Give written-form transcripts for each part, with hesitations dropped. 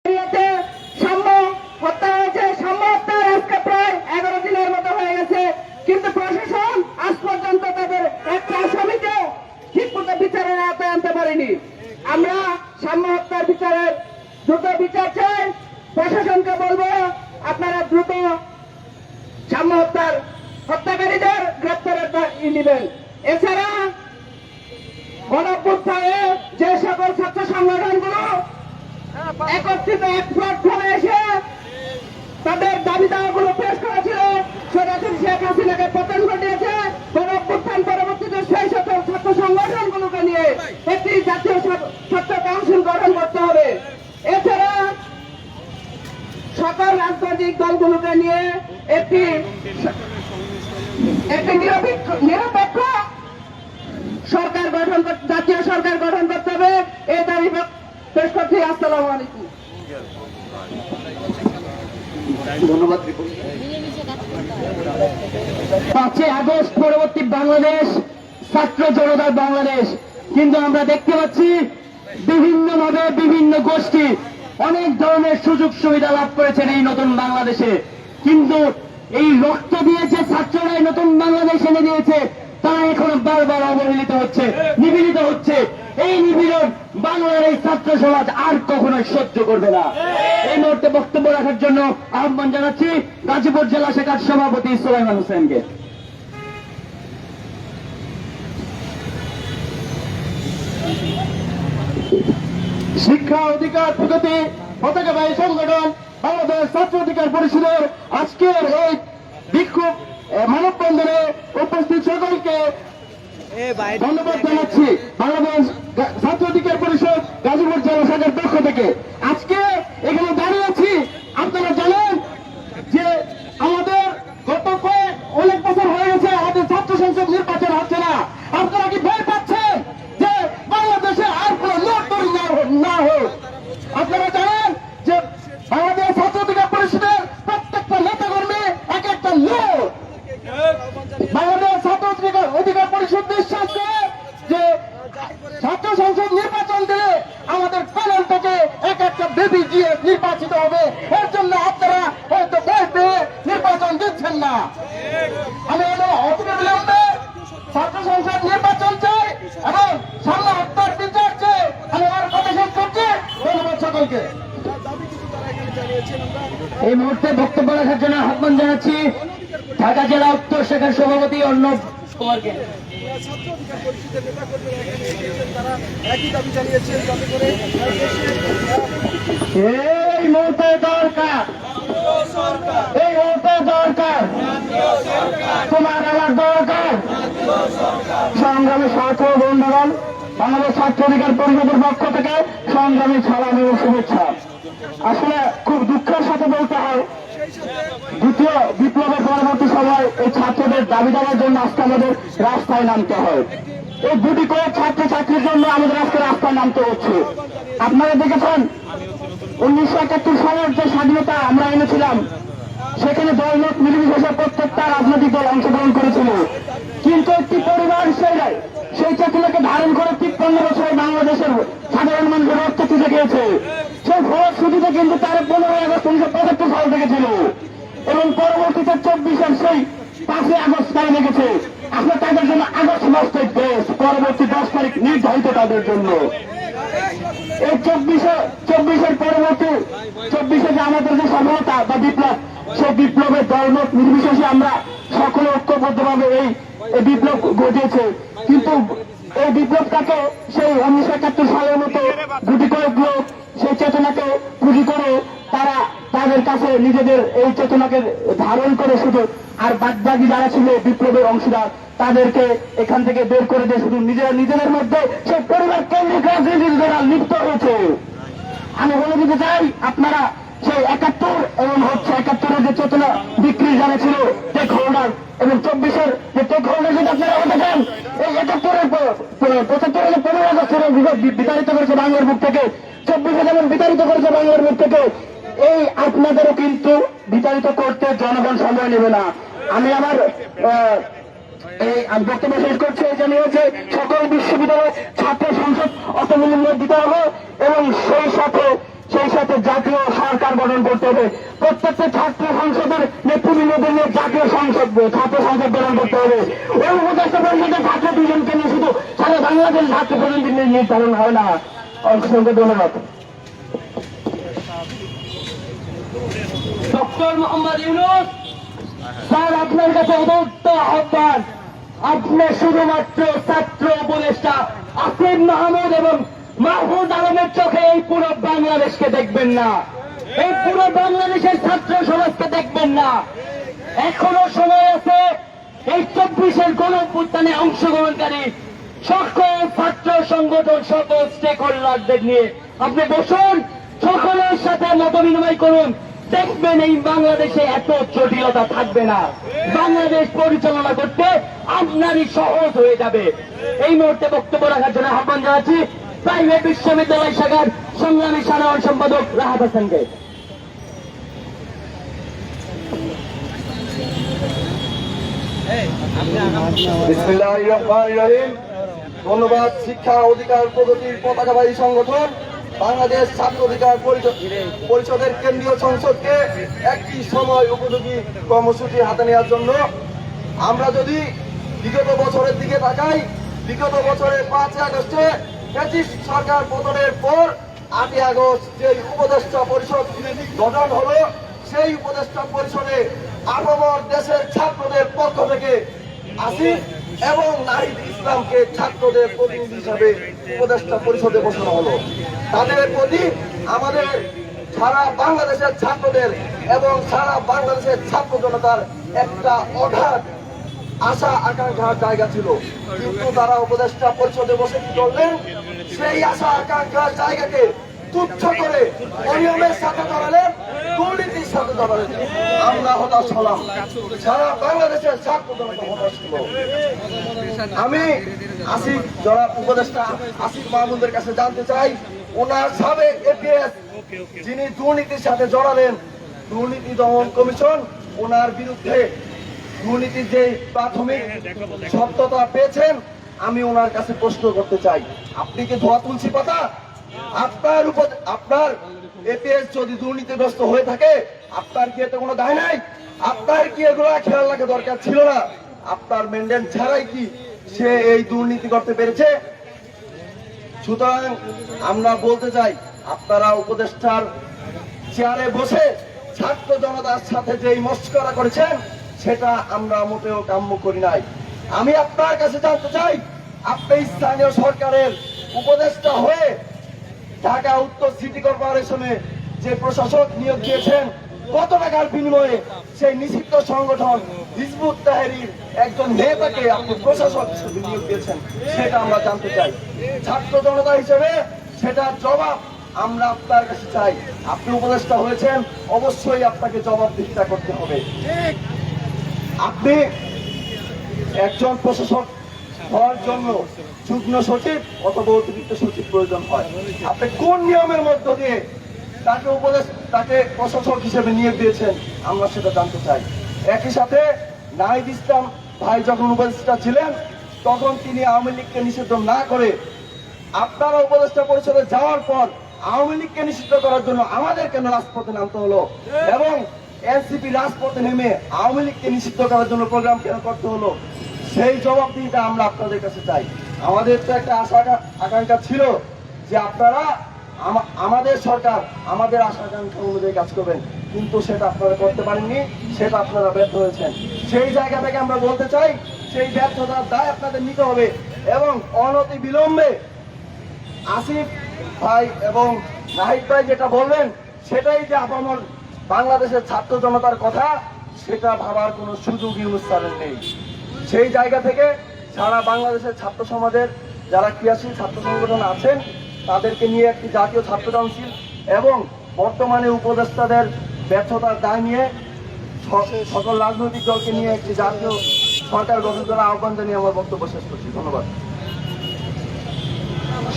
সাম্য হত্যা হয়েছে। সাম্য হত্যার আজকে প্রায় 11 দিনের মতো হয়ে গেছে, কিন্তু প্রশাসন আজ পর্যন্ত তাদের একটা আসামিকে ঠিক মতো বিচারের আওতায় আনতে পারেনি। আমরা সাম্য হত্যার বিচারের দ্রুত বিচার চাই। প্রশাসনকে বলবো, আপনারা দ্রুত সাম্য হত্যার হত্যাকারীদের গ্রেপ্তারের নেবেন। এছাড়া গণঅভ্যুত্থানে যে সকল ছাত্র সংগঠনগুলো একত্রিত এক প্ল্যাটফর্মে এসে তাদের দাবি দাওয়াগুলো পেশ করেছিল, সরাসরি শেখ হাসিনাকে পতন ঘটিয়েছে। গণঅভ্যুত্থান পরবর্তীতে সেই সকল ছাত্র সংগঠনগুলোকে নিয়ে একটি জাতীয় ছাত্র কাউন্সিল গঠন করতে হবে। এছাড়া সকল রাজনৈতিক দলগুলোকে নিয়ে একটি নিরপেক্ষ সরকার গঠন, জাতীয় সরকার গঠন করতে হবে। এই দাবি পেশ করছি। আসসালামু আলাইকুম। ধন্যবাদ। 5ই আগস্ট পরবর্তী বাংলাদেশ ছাত্র জনতার বাংলাদেশ, কিন্তু আমরা দেখতে পাচ্ছি বিভিন্নভাবে বিভিন্ন গোষ্ঠী অনেক ধরনের সুযোগ সুবিধা লাভ করেছেন এই নতুন বাংলাদেশে, কিন্তু এই রক্ত দিয়ে যে ছাত্ররাই নতুন বাংলাদেশ এনে দিয়েছে তারা এখনো বারবার অবহেলিত হচ্ছে, নিপীড়িত হচ্ছে। এই নিপীড়ন বাংলার এই ছাত্র সমাজ আর কখনোই সহ্য করবে না। এই মুহূর্তে বক্তব্য রাখার জন্য আহ্বান জানাচ্ছি গাজীপুর জেলা শাখার সভাপতি সুলাইমান হোসেনকে। শিক্ষা অধিকার প্রগতি পতাকাবাহী সংগঠন বাংলাদেশ ছাত্র অধিকার পরিষদের আজকের এই বিক্ষোভ মানববন্ধনে উপস্থিত সকলকে ধন্যবাদ জানাচ্ছি। বাংলাদেশ ছাত্র অধিকার পরিষদ গাজীপুর জেলা শাখার পক্ষ থেকে আজকে এখানে দাঁড়িয়ে আছি। আপনারা জানেন যে আমাদের গত অনেক বছর হয়ে গেছে আমাদের ছাত্র সংসদ নির্বাচন হচ্ছে না। আপনারা কি ভয় পাচ্ছেন যে বাংলাদেশে আর কোন লড়তড়ি না হোক? আপনারা জানেন যে বাংলাদেশ ছাত্র অধিকার পরিষদের প্রত্যেকটা নেতাকর্মী এক একটা লোক। বাংলাদেশ ছাত্র অধিকার পরিষদ বিশ্বাস করে যে ছাত্র সংসদ নির্বাচন দিলে আমাদের প্যানেল থেকে এক একটা বেবি গিয়ে নির্বাচিত হবে। এর জন্য আপনারা হয়তো ভয় পেয়ে নির্বাচন দিচ্ছেন না। আমি অবিলম্বে ছাত্র সংসদ নির্বাচন চাই এবং সাম্য হত্যার বিচার চাই। আমি আমার কথা শেষ করছি। ধন্যবাদ সকলকে। এই মুহূর্তে বক্তব্য রাখার জন্য আহ্বান জানাচ্ছি ঢাকা জেলা উত্তর শাখার সভাপতি অর্ণব কুমারকে। এই মুহূর্তে দরকার, এই মুহূর্তে দরকার তোমার আমার দরকার। সংগ্রামী ছাত্র বন্ধুগণ, বাংলাদেশ ছাত্র অধিকার পরিষদের পক্ষ থেকে সংগ্রামী সালাম এবং শুভেচ্ছা। আসলে খুব দুঃখের সাথে বলতে হয়, দ্বিতীয় বিপ্লবের পরবর্তী সময় এই ছাত্রদের দাবি দেওয়ার জন্য আজকে আমাদের রাস্তায় নামতে হয়। এই দুটি করে ছাত্রছাত্রীর জন্য আমাদের আজকে রাস্তায় নামতে হচ্ছে। আপনারা দেখেছেন 1971 সালের যে স্বাধীনতা আমরা এনেছিলাম, সেখানে দলমত নির্বিশেষে প্রত্যেকটা রাজনৈতিক দল অংশগ্রহণ করেছিল, কিন্তু একটি পরিবার সেই চেতনাকে ধারণ করে 53 বছর বাংলাদেশের সাধারণ মানুষের রক্ত চুষে গিয়েছে। সেই ফলশ্রুতিতে কিন্তু তার 15ই আগস্ট 1975 সাল থেকেছিল এবং পরবর্তীতে 24-এর সেই 5ই আগস্ট তাই লেগেছে। আসলে তাদের জন্য আগস্ট মাসের দেশ, পরবর্তী 10 তারিখ নির্ধারিত তাদের জন্য। এই 24-এর পরবর্তী 24-এ যে আমাদের যে সফলতা বা বিপ্লব, সেই বিপ্লবের দলমত নির্বিশেষে আমরা সকলে ঐক্যবদ্ধভাবে এই বিপ্লব ঘটিয়েছে। কিন্তু এই বিপ্লবটাকে সেই 1971 সালের মতো গুটি কয়েক লোক সেই চেতনাকে পুঁজি করে তারা তাদের কাছে নিজেদের এই চেতনাকে ধারণ করে শুধু, আর বাদবাকি যারা ছিল বিপ্লবের অংশীদার তাদেরকে এখান থেকে বের করে দিয়ে শুধু নিজেদের মধ্যে সেই পরিবার কেন্দ্রিক রাজনীতির দ্বারা লিপ্ত হয়েছে। আমি বলে দিতে চাই, আপনারা সেই 71 এবং 71-এর যে চেতনা বিক্রি জানা ছিল টেক হোল্ডার এবং 24-এর যে টেক হোল্ডার যদি আপনারা হতে চান, এই 71-এর 75-এর 15 আগস্টের বিতাড়িত করেছে বাংলার মুখ থেকে, 24-এ যেমন বিতাড়িত করেছে বাংলার মুখ থেকে, এই আপনাদেরও কিন্তু বিতাড়িত করতে জনগণ সময় নেবে না। আমি আমার এই বক্তব্য শেষ করছি। এই জানিয়ে হচ্ছে সকল বিশ্ববিদ্যালয় ছাত্র সংসদ অতমূল্য দিতে হবে এবং সেই সাথে সেই সাথে জাতীয় সরকার গঠন করতে হবে। প্রত্যেকটা ছাত্র সংসদের নেতৃবৃন্দদের নিয়ে জাতীয় সংসদ ছাত্র সংসদ গঠন করতে হবে। ওই উপদেষ্টা পরিষদের ছাত্র দুজনকে নিয়ে শুধু সারা বাংলাদেশের ছাত্র প্রতিনিধি নির্ধারণ হয় না। অসংখ্য ধন্যবাদ। ডক্টর মোহাম্মদ ইউনূস স্যার, আপনার কাছে উদাত্ত আহ্বান, আপনি শুধুমাত্র ছাত্র উপদেষ্টা আসিফ মাহমুদ এবং মাহমুদ আলমের চোখে এই পুরো বাংলাদেশকে দেখবেন না, এই পুরো বাংলাদেশের ছাত্র সমাজকে দেখবেন না। এখনো সময় আছে এই 24-এর গণঅভ্যুত্থানে অংশগ্রহণকারী সকল ছাত্র সংগঠন, সকল স্টেক হোল্ডারদের নিয়ে আপনি বসুন, সকলের সাথে মত বিনিময় করুন। দেখবেন এই বাংলাদেশে এত জটিলতা থাকবে না, বাংলাদেশ পরিচালনা করতে আপনারই সহজ হয়ে যাবে। এই মুহূর্তে বক্তব্য রাখার জন্য আহ্বান জানাচ্ছি প্রাইভেট বিশ্ববিদ্যালয় শাখার সংগ্রামী সাধারণ সম্পাদক রাহাত হাসানকে। বিসমিল্লাহির রহমানির রহিম। ধন্যবাদ। শিক্ষা অধিকার প্রগতির পতাকাবাহী সংগঠন বাংলাদেশ ছাত্র অধিকার পরিষদের কেন্দ্রীয় সংসদকে একটি সময় উপযোগী কর্মসূচি হাতে নেওয়ার জন্য। আমরা যদি বিগত বছরের দিকে তাকাই, বিগত বছরের 5 আগস্টে ফ্যাসিস্ট সরকার পতনের পর 8 আগস্ট যে উপদেষ্টা পরিষদ গঠন হলো, সেই উপদেষ্টা পরিষদে আপামর দেশের ছাত্রদের পক্ষ থেকে আসিফ এবং নাহিদ ইসলামকে ছাত্রদের প্রতিনিধি হিসাবে উপদেষ্টা পরিষদে বসানো হলো। তাদের প্রতি আমাদের সারা বাংলাদেশের ছাত্রদের এবং সারা বাংলাদেশের ছাত্র জনতার একটা অগাধ আশা আকাঙ্ক্ষার জায়গা ছিল, কিন্তু তারা উপদেষ্টা পরিষদে বসে কি করলেন? সেই আশা আকাঙ্ক্ষার জায়গাকে তুচ্ছ করে অনিয়মের সাথে জড়ালেন, দুর্নীতির সাথে জড়ালেন। আমরা হতাশ হলাম, সারা বাংলাদেশের ছাত্র জনতা হতাশ হলো। আমি আসিফ জনাব উপদেষ্টা আসিফ মাহমুদের কাছে জানতে চাই, ওনার সাবেক এপিএস যিনি দুর্নীতির সাথে জড়ালেন, দুর্নীতি দমন কমিশন ওনার বিরুদ্ধে দুর্নীতির যে প্রাথমিক সত্যতা পেয়েছেন, আমি ওনার কাছে প্রশ্ন করতে চাই, আপনি কি ধোয়া তুলসী পাতা? আপনার এপিএস যদি দুর্নীতিগ্রস্ত হয়ে থাকে, আপনার কি এতে কোনো দায় নাই? আপনার কি এগুলো খেয়াল রাখা দরকার ছিল না? আপনার মেনটেন ছাড়াই কি সে এই দুর্নীতি করতে পেরেছে? সুতরাং আমরা বলতে চাই, আপনারা উপদেষ্টার চেয়ারে বসে ছাত্র জনতার সাথে যে মস্করা করেছেন, সেটা আমরা মোটেও কাম্য করি নাই। আমি আপনার কাছে জানতে চাই, আপনি স্থানীয় সরকারের উপদেষ্টা হয়ে ঢাকা উত্তর সিটি কর্পোরেশনে যে প্রশাসক নিয়োগ দিয়েছেন, কত টাকার বিনিময়ে সেই নিষিদ্ধ সংগঠন হিজবুত তাহরীর একজন নেতাকে আপনি প্রশাসক হিসেবে নিয়োগ দিয়েছেন, সেটা আমরা জানতে চাই। ছাত্র জনতা হিসেবে সেটার জবাব আমরা আপনার কাছে চাই। আপনি উপদেষ্টা হয়েছেন, অবশ্যই আপনাকে জবাবদিহিতা করতে হবে। আপনি একজন প্রশাসক হওয়ার জন্য যুগ্ম সচিব অথবা অতিরিক্ত সচিব প্রয়োজন হয়। আপনি কোন নিয়মের মধ্য দিয়ে তাকে প্রশাসক হিসেবে নিয়োগ দিয়েছেন, আমরা সেটা জানতে চাই। একই সাথে নাহিদ ইসলাম ভাই যখন উপদেষ্টা ছিলেন, তখন তিনি আওয়ামী লীগকে নিষিদ্ধ না করে, আপনারা উপদেষ্টা পরিষদে যাওয়ার পর আওয়ামী লীগকে নিষিদ্ধ করার জন্য আমাদের কেন রাজপথে নামতে হলো, এবং এনসিপি রাজপথে নেমে আওয়ামী লীগকে নিষিদ্ধ করার জন্য প্রোগ্রাম কেন করতে হলো, সেই জবাবদিহিতা আমরা আপনাদের কাছে চাই। আমাদের তো একটা আশা আকাঙ্ক্ষা ছিল যে আপনারা আমাদের সরকার আমাদের আশা আকাঙ্ক্ষা অনুযায়ী কাজ করবেন, কিন্তু সেটা আপনারা করতে পারেননি, সেটা আপনারা ব্যর্থ হয়েছেন। সেই জায়গা থেকে আমরা বলতে চাই, সেই ব্যর্থতার দায় আপনাদের নিতে হবে, এবং অনতি বিলম্বে আসিফ ভাই এবং নাহিদ ভাই যেটা বললেন, সেটাই যে আপামর বাংলাদেশের ছাত্র জনতার কথা, সেটা ভাবার কোনো সুযোগই অনুষ্ঠানের নেই। সেই জায়গা থেকে সারা বাংলাদেশের ছাত্র সমাজের যারা ক্রিয়াশীল ছাত্র সংগঠন আছেন, তাদেরকে নিয়ে একটি জাতীয় ছাত্র কাউন্সিল এবং বর্তমানে উপদেষ্টাদের ব্যর্থতার দায় নিয়ে সকল রাজনৈতিক দলকে নিয়ে একটি জাতীয় সরকার গঠন করার আহ্বান জানিয়ে আমার বক্তব্য শেষ করছি। ধন্যবাদ।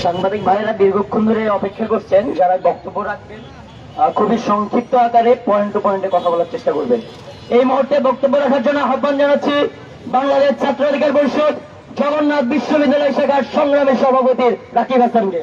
সাংবাদিক ভাইয়েরা দীর্ঘক্ষণ ধরে অপেক্ষা করছেন, যারা বক্তব্য রাখবেন খুবই সংক্ষিপ্ত আকারে পয়েন্ট টু পয়েন্টে কথা বলার চেষ্টা করবেন। এই মুহূর্তে বক্তব্য রাখার জন্য আহ্বান জানাচ্ছি বাংলাদেশ ছাত্র অধিকার পরিষদ জগন্নাথ বিশ্ববিদ্যালয় শাখার সংগ্রামী সভাপতি রাকিব হাসানকে।